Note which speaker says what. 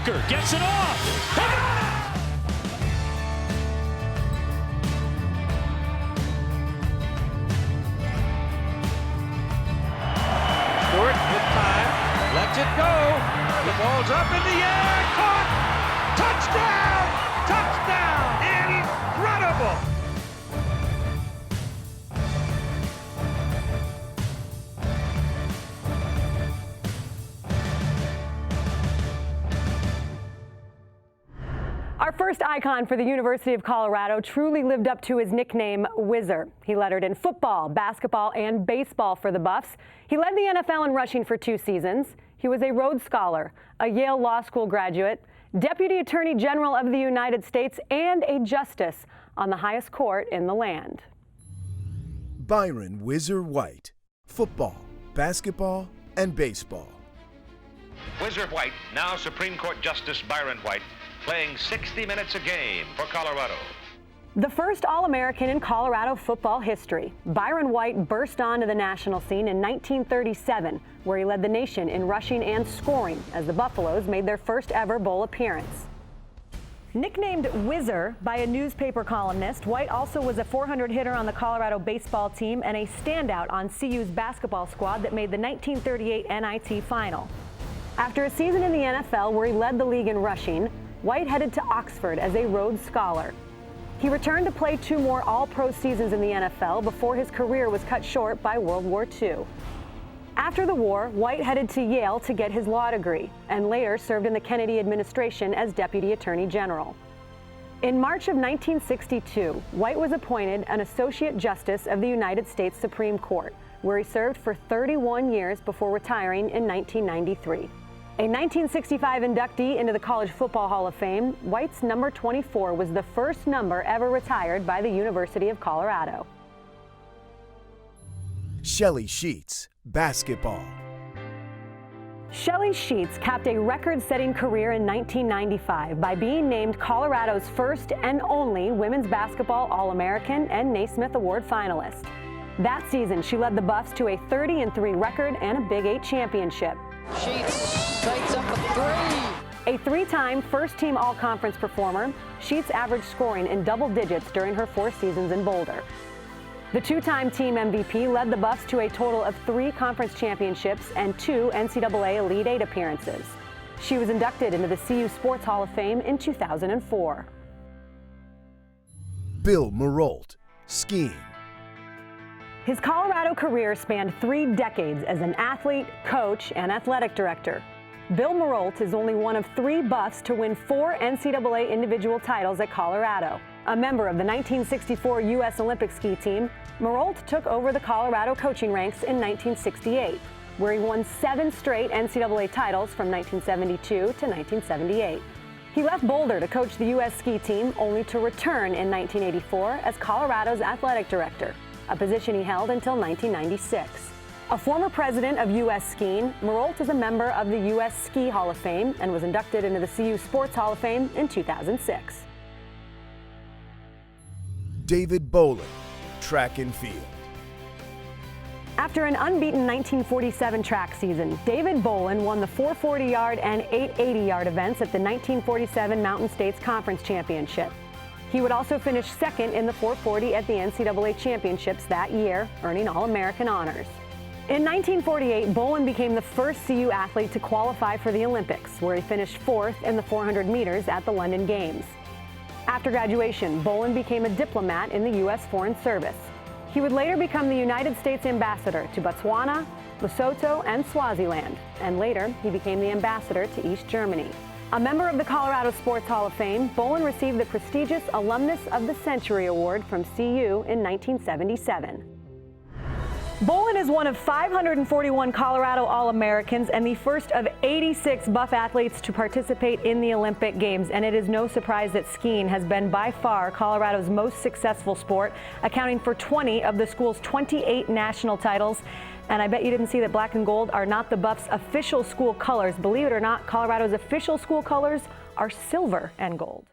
Speaker 1: Whizzer gets it off. They got it!
Speaker 2: Stewart with time, lets it go. The ball's up in the air, caught! Touchdown! Touchdown! Incredible!
Speaker 3: Our first icon for the University of Colorado truly lived up to his nickname, Whizzer. He lettered in football, basketball, and baseball for the Buffs. He led the NFL in rushing for 2 seasons. He was a Rhodes Scholar, a Yale Law School graduate, Deputy Attorney General of the United States, and a justice on the highest court in the land.
Speaker 4: Byron Whizzer White, football, basketball, and baseball.
Speaker 5: Whizzer White, now Supreme Court Justice Byron White, playing 60 minutes a game for Colorado.
Speaker 3: The first All-American in Colorado football history, Byron White burst onto the national scene in 1937, where he led the nation in rushing and scoring as the Buffaloes made their first ever bowl appearance. Nicknamed Whizzer by a newspaper columnist, White also was a 400 hitter on the Colorado baseball team and a standout on CU's basketball squad that made the 1938 NIT final. After a season in the NFL where he led the league in rushing, White headed to Oxford as a Rhodes Scholar. He returned to play 2 more All-Pro seasons in the NFL before his career was cut short by World War II. After the war, White headed to Yale to get his law degree and later served in the Kennedy administration as Deputy Attorney General. In March of 1962, White was appointed an Associate Justice of the United States Supreme Court, where he served for 31 years before retiring in 1993. A 1965 inductee into the College Football Hall of Fame, White's number 24 was the first number ever retired by the University of Colorado.
Speaker 4: Shelly Sheets, basketball.
Speaker 3: Shelly Sheets capped a record-setting career in 1995 by being named Colorado's first and only women's basketball All-American and Naismith Award finalist. That season, she led the Buffs to a 30-3 record and a Big 8 championship.
Speaker 6: Sheetz tights up a 3.
Speaker 3: A 3-time first-team All-Conference performer, Sheetz averaged scoring in double digits during her 4 seasons in Boulder. The 2-time team MVP led the Buffs to a total of 3 conference championships and 2 NCAA Elite 8 appearances. She was inducted into the CU Sports Hall of Fame in 2004.
Speaker 4: Bill Marolt, skiing.
Speaker 3: His Colorado career spanned 3 decades as an athlete, coach, and athletic director. Bill Marolt is only one of 3 Buffs to win 4 NCAA individual titles at Colorado. A member of the 1964 U.S. Olympic ski team, Marolt took over the Colorado coaching ranks in 1968, where he won 7 straight NCAA titles from 1972 to 1978. He left Boulder to coach the U.S. ski team, only to return in 1984 as Colorado's athletic director, a position he held until 1996. A former president of U.S. Skiing, Marolt is a member of the U.S. Ski Hall of Fame and was inducted into the CU Sports Hall of Fame in 2006.
Speaker 4: David Bolin, track and field.
Speaker 3: After an unbeaten 1947 track season, David Bolin won the 440-yard and 880-yard events at the 1947 Mountain States Conference Championship. He would also finish second in the 440 at the NCAA Championships that year, earning All-American honors. In 1948, Bolin became the first CU athlete to qualify for the Olympics, where he finished 4th in the 400 meters at the London Games. After graduation, Bolin became a diplomat in the U.S. Foreign Service. He would later become the United States ambassador to Botswana, Lesotho, and Swaziland, and later he became the ambassador to East Germany. A member of the Colorado Sports Hall of Fame, Bolin received the prestigious Alumnus of the Century Award from CU in 1977. Bolin is one of 541 Colorado All-Americans and the first of 86 Buff athletes to participate in the Olympic Games, and it is no surprise that skiing has been by far Colorado's most successful sport, accounting for 20 of the school's 28 national titles. And I bet you didn't see that black and gold are not the Buffs' official school colors. Believe it or not, Colorado's official school colors are silver and gold.